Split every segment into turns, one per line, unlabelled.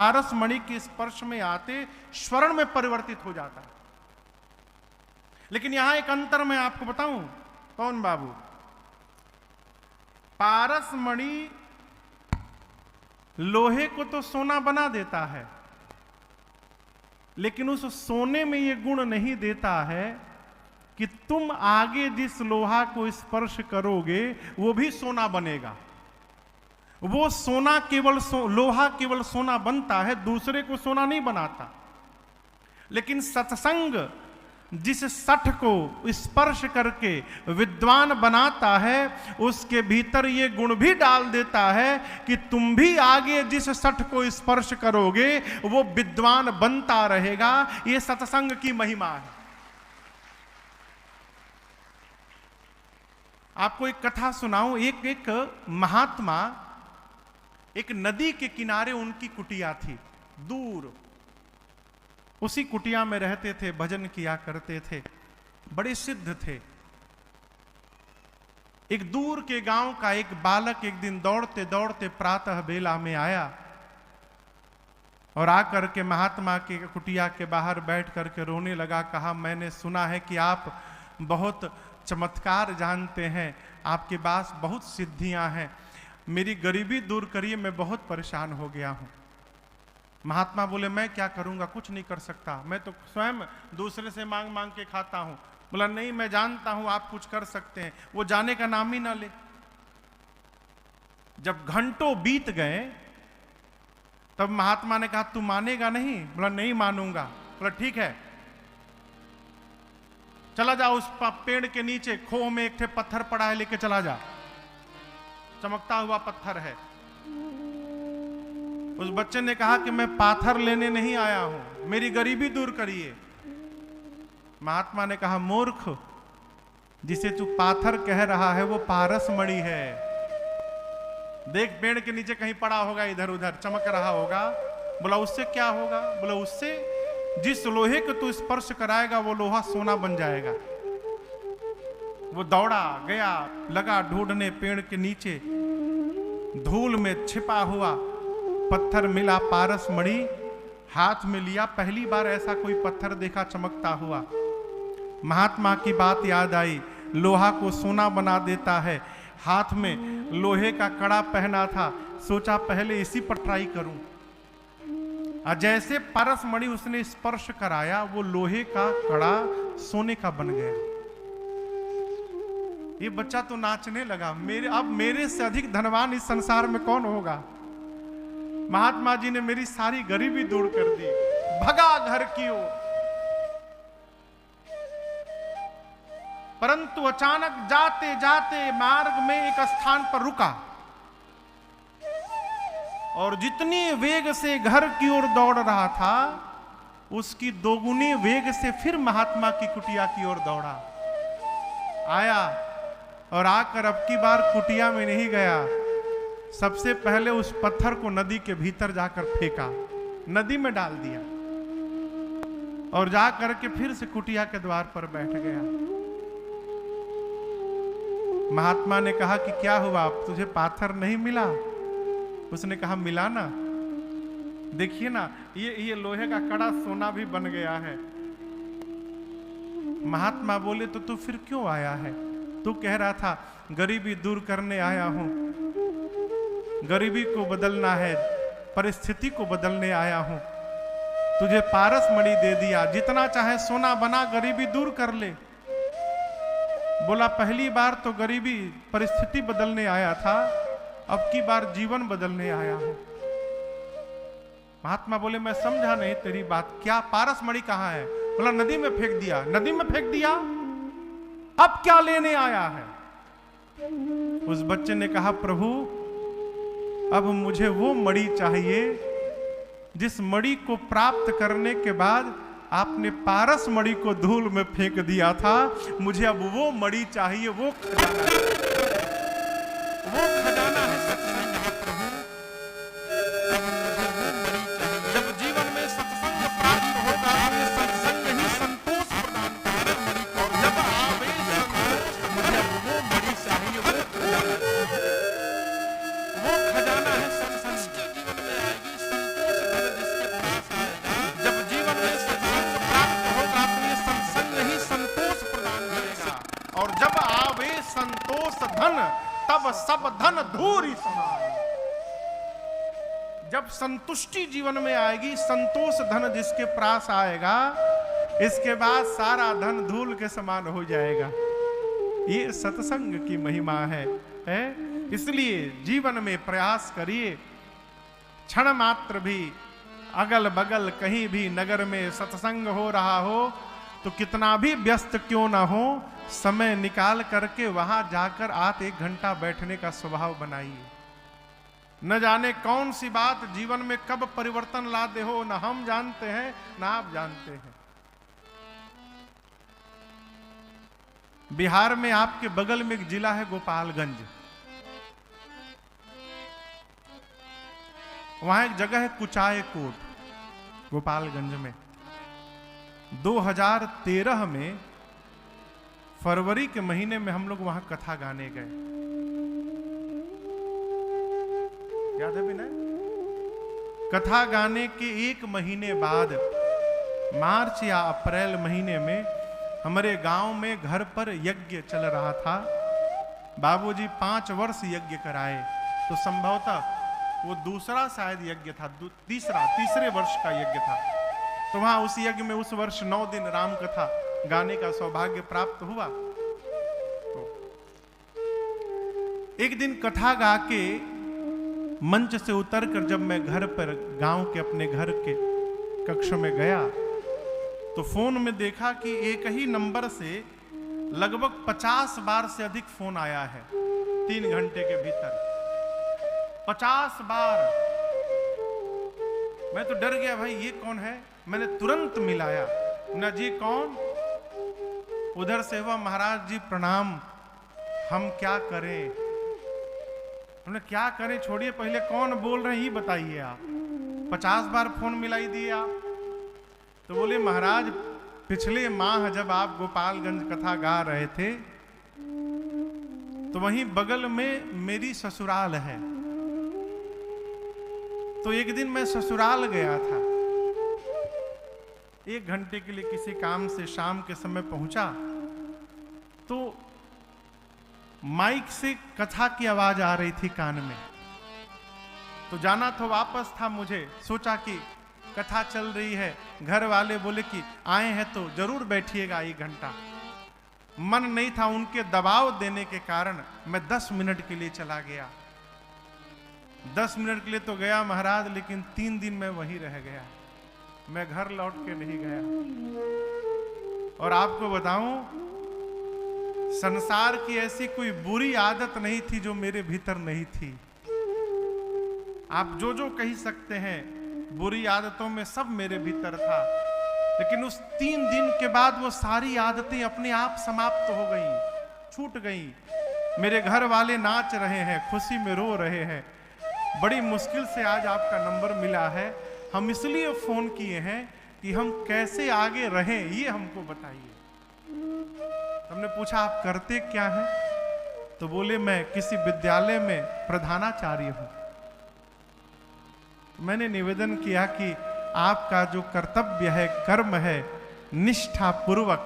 पारस मणि के स्पर्श में आते स्वर्ण में परिवर्तित हो जाता है। लेकिन यहां एक अंतर मैं आपको बताऊं कौन बाबू, पारस मणि लोहे को तो सोना बना देता है, लेकिन उस सोने में यह गुण नहीं देता है कि तुम आगे जिस लोहा को स्पर्श करोगे वो भी सोना बनेगा। वो सोना केवल लोहा केवल सोना बनता है, दूसरे को सोना नहीं बनाता। लेकिन सत्संग जिस सठ को स्पर्श करके विद्वान बनाता है, उसके भीतर ये गुण भी डाल देता है कि तुम भी आगे जिस सठ को स्पर्श करोगे वो विद्वान बनता रहेगा। ये सत्संग की महिमा है। आपको एक कथा सुनाऊं। एक महात्मा, एक नदी के किनारे उनकी कुटिया थी दूर। उसी कुटिया में रहते थे, भजन किया करते थे, बड़े सिद्ध थे। एक दूर के गांव का एक बालक एक दिन दौड़ते दौड़ते प्रातः बेला में आया और आकर के महात्मा के कुटिया के बाहर बैठ करके रोने लगा। कहा, मैंने सुना है कि आप बहुत चमत्कार जानते हैं, आपके पास बहुत सिद्धियां हैं, मेरी गरीबी दूर करिए, मैं बहुत परेशान हो गया हूं। महात्मा बोले, मैं क्या करूंगा, कुछ नहीं कर सकता, मैं तो स्वयं दूसरे से मांग मांग के खाता हूं। बोला, नहीं, मैं जानता हूं आप कुछ कर सकते हैं। वो जाने का नाम ही ना ले। जब घंटों बीत गए तब महात्मा ने कहा, तू मानेगा नहीं? बोला, नहीं मानूंगा। बोला, ठीक है, चला जा उस पेड़ के नीचे, खो में एक पत्थर पड़ा है, लेके चला जा, चमकता हुआ पत्थर है। उस बच्चे ने कहा कि मैं पाथर लेने नहीं आया हूं, मेरी गरीबी दूर करिए। महात्मा ने कहा, मूर्ख, जिसे तू पाथर कह रहा है वो पारस मणि है। देख, पेड़ के नीचे कहीं पड़ा होगा, इधर उधर चमक रहा होगा। बोला, उससे क्या होगा? बोला, उससे जिस लोहे को तू स्पर्श कराएगा वो लोहा सोना बन जाएगा। वो दौड़ा गया, लगा ढूंढने पेड़ के नीचे, धूल में छिपा हुआ पत्थर मिला, पारस मणि हाथ में लिया। पहली बार ऐसा कोई पत्थर देखा चमकता हुआ। महात्मा की बात याद आई, लोहा को सोना बना देता है। हाथ में लोहे का कड़ा पहना था, सोचा पहले इसी पर ट्राई करूं। जैसे पारस मणि उसने स्पर्श कराया, वो लोहे का कड़ा सोने का बन गया। ये बच्चा तो नाचने लगा, अब मेरे से अधिक धनवान इस संसार में कौन होगा। महात्मा जी ने मेरी सारी गरीबी दूर कर दी। भगा घर की ओर, परंतु अचानक जाते जाते मार्ग में एक स्थान पर रुका और जितनी वेग से घर की ओर दौड़ रहा था, उसकी दोगुनी वेग से फिर महात्मा की कुटिया की ओर दौड़ा। आया और आकर अब की बार कुटिया में नहीं गया, सबसे पहले उस पत्थर को नदी के भीतर जाकर फेंका, नदी में डाल दिया और जाकर के फिर से कुटिया के द्वार पर बैठ गया। महात्मा ने कहा कि क्या हुआ, तुझे पाथर नहीं मिला? उसने कहा, मिला ना, देखिए ना, ये लोहे का कड़ा सोना भी बन गया है। महात्मा बोले, तो तू फिर क्यों आया है? तू कह रहा था गरीबी दूर करने आया हूं, गरीबी को बदलना है, परिस्थिति को बदलने आया हूं। तुझे पारस मणि दे दिया, जितना चाहे सोना बना, गरीबी दूर कर ले। बोला, पहली बार तो गरीबी परिस्थिति बदलने आया था, अब की बार जीवन बदलने आया हूं। महात्मा बोले, मैं समझा नहीं तेरी बात, क्या पारस मणि कहां है? बोला, नदी में फेंक दिया। नदी में फेंक दिया, अब क्या लेने आया है? उस बच्चे ने कहा, प्रभु, अब मुझे वो मणि चाहिए जिस मणि को प्राप्त करने के बाद आपने पारस मणि को धूल में फेंक दिया था। मुझे अब वो मणि चाहिए, वो खजाना है सत्संग है प्रभु। अब मुझे वो मणि चाहिए। जब जीवन में सत्संग प्राप्त होगा, हमें सत्संग ही संतोष प्रदान करेगा मणि को। जब आवे संतोष, मुझे अब वो मणि चाहिए, वो खजाना है सत्संग। जीवन में आएगी संतोष, धन, तब सब धन धूरि समान। जब संतुष्टि जीवन में आएगी, संतोष धन जिसके पास आएगा, इसके बाद सारा धन धूल के समान हो जाएगा। ये सत्संग की महिमा है? इसलिए जीवन में प्रयास करिए, क्षण मात्र भी अगल बगल कहीं भी नगर में सत्संग हो रहा हो तो कितना भी व्यस्त क्यों ना हो, समय निकाल करके वहां जाकर आप 1 घंटा बैठने का स्वभाव बनाइए। न जाने कौन सी बात जीवन में कब परिवर्तन ला दे हो, न हम जानते हैं न आप जानते हैं। बिहार में आपके बगल में एक जिला है गोपालगंज, वहां एक जगह है कुचाय कोट, गोपालगंज में। 2013 में फरवरी के महीने में हम लोग वहां कथा गाने गए, याद है विनय? कथा गाने के 1 महीने बाद मार्च या अप्रैल महीने में हमारे गांव में घर पर यज्ञ चल रहा था। बाबूजी 5 वर्ष यज्ञ कराए, तो संभवतः वो दूसरा शायद यज्ञ था, तीसरे वर्ष का यज्ञ था। तो वहां उस यज्ञ में उस वर्ष 9 दिन राम कथा गाने का सौभाग्य प्राप्त हुआ। तो एक दिन कथा गा के मंच से उतरकर जब मैं घर पर गांव के अपने घर के कक्ष में गया तो फोन में देखा कि एक ही नंबर से लगभग 50 बार से अधिक फोन आया है 3 घंटे के भीतर, 50 बार। मैं तो डर गया, भाई ये कौन है? मैंने तुरंत मिलाया, ना जी कौन? उधर से हुआ, महाराज जी प्रणाम, हम क्या करें? हमने क्या करें छोड़िए, पहले कौन बोल रहे हैं ये बताइए आप। 50 बार फोन मिलाई दिए आप। तो बोले महाराज पिछले माह जब आप गोपालगंज कथा गा रहे थे तो वहीं बगल में मेरी ससुराल है, तो एक दिन मैं ससुराल गया था 1 घंटे के लिए किसी काम से, शाम के समय पहुंचा तो माइक से कथा की आवाज आ रही थी कान में। तो जाना तो वापस था मुझे, सोचा कि कथा चल रही है, घर वाले बोले कि आए हैं तो जरूर बैठिएगा 1 घंटा। मन नहीं था, उनके दबाव देने के कारण मैं 10 मिनट के लिए चला गया। 10 मिनट के लिए तो गया महाराज, लेकिन 3 दिन मैं वहीं रह गया, मैं घर लौट के नहीं गया। और आपको बताऊं, संसार की ऐसी कोई बुरी आदत नहीं थी जो मेरे भीतर नहीं थी। आप जो जो कह सकते हैं, बुरी आदतों में सब मेरे भीतर था, लेकिन उस 3 दिन के बाद वो सारी आदतें अपने आप समाप्त हो गईं, छूट गईं। मेरे घर वाले नाच रहे हैं, खुशी में रो रहे हैं। बड़ी मुश्किल से आज आपका नंबर मिला है। हम इसलिए फोन किए हैं कि हम कैसे आगे रहें, ये हमको बताइए। हमने पूछा आप करते क्या हैं? तो बोले मैं किसी विद्यालय में प्रधानाचार्य हूं। मैंने निवेदन किया कि आपका जो कर्तव्य है, कर्म है, निष्ठा पूर्वक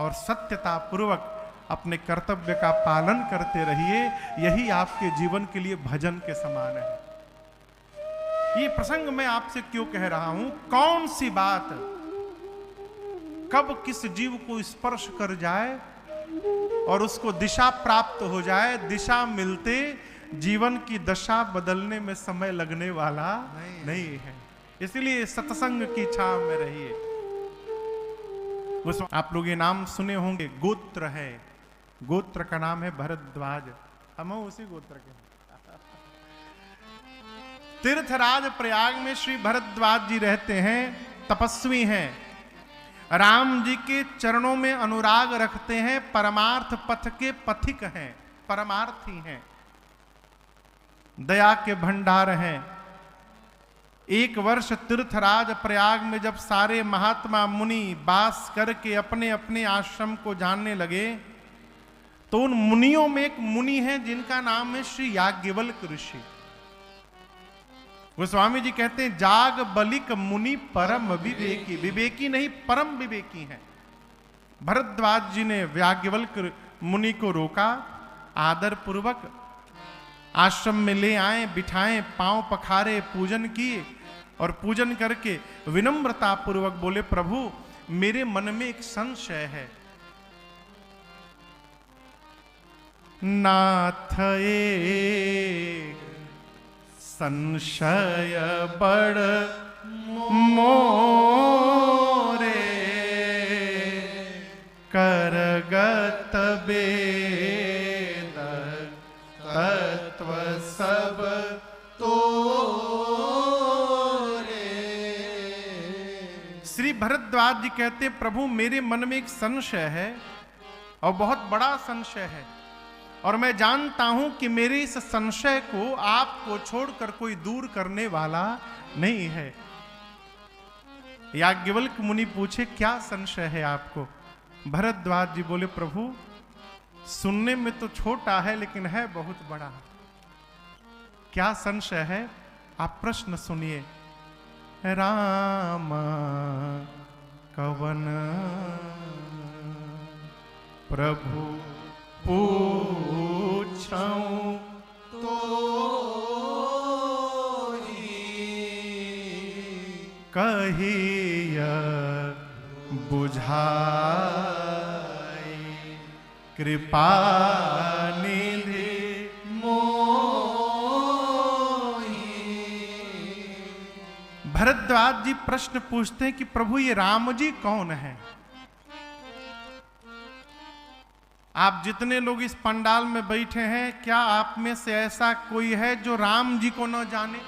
और सत्यता पूर्वक अपने कर्तव्य का पालन करते रहिए, यही आपके जीवन के लिए भजन के समान है। ये प्रसंग मैं आपसे क्यों कह रहा हूं? कौन सी बात कब किस जीव को स्पर्श कर जाए और उसको दिशा प्राप्त हो जाए, दिशा मिलते जीवन की दशा बदलने में समय लगने वाला नहीं है। इसलिए सत्संग की छाव में रहिए। आप लोग ये नाम सुने होंगे, गोत्र है, गोत्र का नाम है भरद्वाज, हम उसी गोत्र के। तीर्थराज प्रयाग में श्री भरद्वाज जी रहते हैं, तपस्वी हैं, राम जी के चरणों में अनुराग रखते हैं, परमार्थ पथ के पथिक हैं, परमार्थी हैं, दया के भंडार हैं। 1 वर्ष तीर्थराज प्रयाग में जब सारे महात्मा मुनि वास करके अपने अपने आश्रम को जानने लगे तो उन मुनियों में एक मुनि है जिनका नाम है श्री याज्ञवल्क ऋषि। गोस्वामी जी कहते हैं जाग बलिक मुनि परम विवेकी, विवेकी नहीं परम विवेकी हैं। भरद्वाज जी ने याज्ञवल्क मुनि को रोका, आदर पूर्वक आश्रम में ले आए, बिठाएं, पांव पखारे, पूजन किए और पूजन करके विनम्रता पूर्वक बोले, प्रभु मेरे मन में एक संशय है। नाथ एक संशय बड़ मोरे, करगत वेद तत्व सब तोरे। श्री भरद्वाज जी कहते, प्रभु मेरे मन में एक संशय है और बहुत बड़ा संशय है, और मैं जानता हूं कि मेरे इस संशय को आपको छोड़कर कोई दूर करने वाला नहीं है। याज्ञवल्क्य मुनि पूछे, क्या संशय है आपको? भरद्वाज जी बोले, प्रभु सुनने में तो छोटा है लेकिन है बहुत बड़ा। क्या संशय है? आप प्रश्न सुनिए। राम कवन प्रभु पूछऊं तो कहिय बुझाई, कृपा निधि मोहि। भरद्वाज जी प्रश्न पूछते हैं कि प्रभु ये राम जी कौन है? आप जितने लोग इस पंडाल में बैठे हैं, क्या आप में से ऐसा कोई है जो राम जी को न जाने?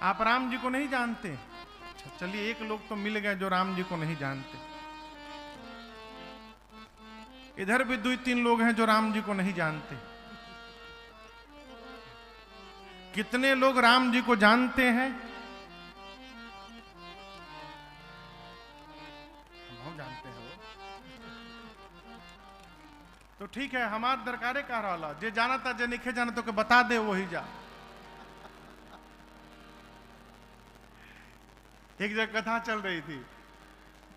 आप राम जी को नहीं जानते? अच्छा, चलिए एक लोग तो मिल गए जो राम जी को नहीं जानते। इधर भी 2-3 लोग हैं जो राम जी को नहीं जानते। कितने लोग राम जी को जानते हैं? जानते हैं वो तो ठीक है, हमार दरकारे कह रहा जे जाना था जे नहीं जाना तो के बता दे वही जा। एक जगह कथा चल रही थी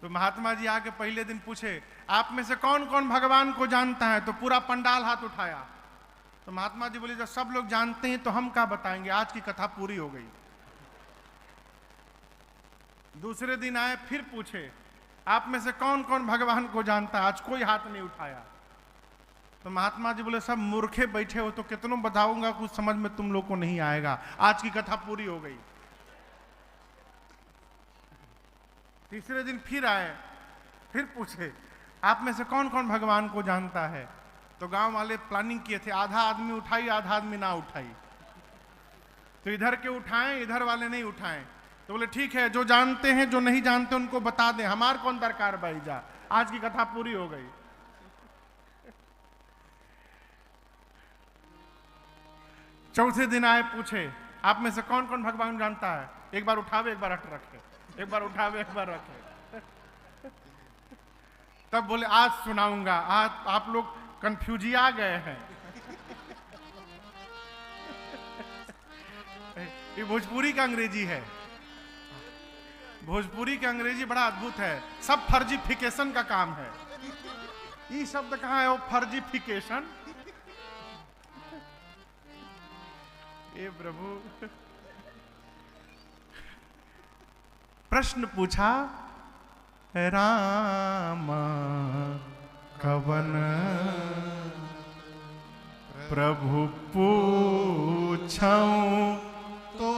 तो महात्मा जी आके पहले दिन पूछे, आप में से कौन कौन भगवान को जानता है? तो पूरा पंडाल हाथ उठाया। तो महात्मा जी बोले, जब सब लोग जानते हैं तो हम क्या बताएंगे, आज की कथा पूरी हो गई। दूसरे दिन आए, फिर पूछे, आप में से कौन कौन भगवान को जानता है? आज कोई हाथ नहीं उठाया। तो महात्मा जी बोले, सब मूर्खे बैठे हो तो कितनों बताऊंगा, कुछ समझ में तुम लोग को नहीं आएगा, आज की कथा पूरी हो गई। तीसरे दिन फिर आए, फिर पूछे, आप में से कौन कौन भगवान को जानता है? तो गांव वाले प्लानिंग किए थे, आधा आदमी उठाई आधा आदमी ना उठाई। तो इधर के उठाएं, इधर वाले नहीं उठाएं। तो बोले ठीक है, जो जानते हैं जो नहीं जानते उनको बता दें, हमार कौन दरकार भाई जा, आज की कथा पूरी हो गई। चौथे दिन आए, पूछे, आप में से कौन कौन भगवान जानता है? एक बार उठावे एक बार हट रखे, एक बार उठावे एक बार रखे। तब बोले, आज सुनाऊंगा, आज आप लोग कंफ्यूजिया गए हैं। ये भोजपुरी का अंग्रेजी है। भोजपुरी का अंग्रेजी बड़ा अद्भुत है, सब फर्जीफिकेशन का काम है। ये शब्द कहाँ है वो फर्जीफिकेशन? ये प्रभु प्रश्न पूछा, राम कवन प्रभु पूछऊं तो।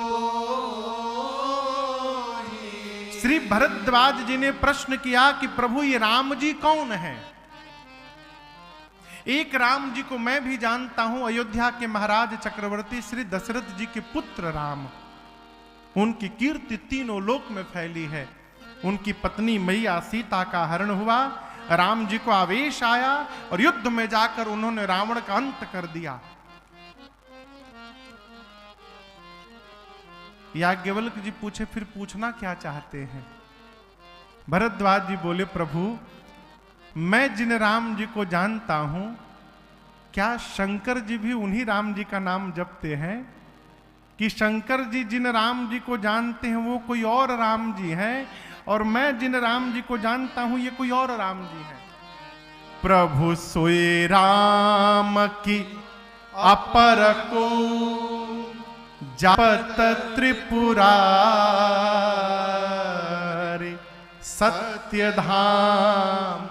श्री भरद्वाज जी ने प्रश्न किया कि प्रभु ये राम जी कौन है? एक राम जी को मैं भी जानता हूं, अयोध्या के महाराज चक्रवर्ती श्री दशरथ जी के पुत्र राम। उनकी कीर्ति तीनों लोक में फैली है। उनकी पत्नी मैया सीता का हरण हुआ, राम जी को आवेश आया और युद्ध में जाकर उन्होंने रावण का अंत कर दिया। याज्ञवल्क्य जी पूछे, फिर पूछना क्या चाहते हैं? भरद्वाज जी बोले, प्रभु मैं जिन राम जी को जानता हूं, क्या शंकर जी भी उन्हीं राम जी का नाम जपते हैं? कि शंकर जी जिन राम जी को जानते हैं वो कोई और राम जी हैं, और मैं जिन राम जी को जानता हूं ये कोई और राम जी हैं? प्रभु सोई राम की अपर को जापत त्रिपुरारी, सत्य धाम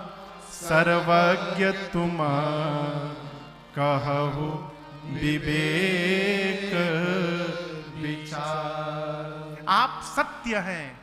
सर्वज्ञ तुम कहु विवेक विचार। आप सत्य हैं।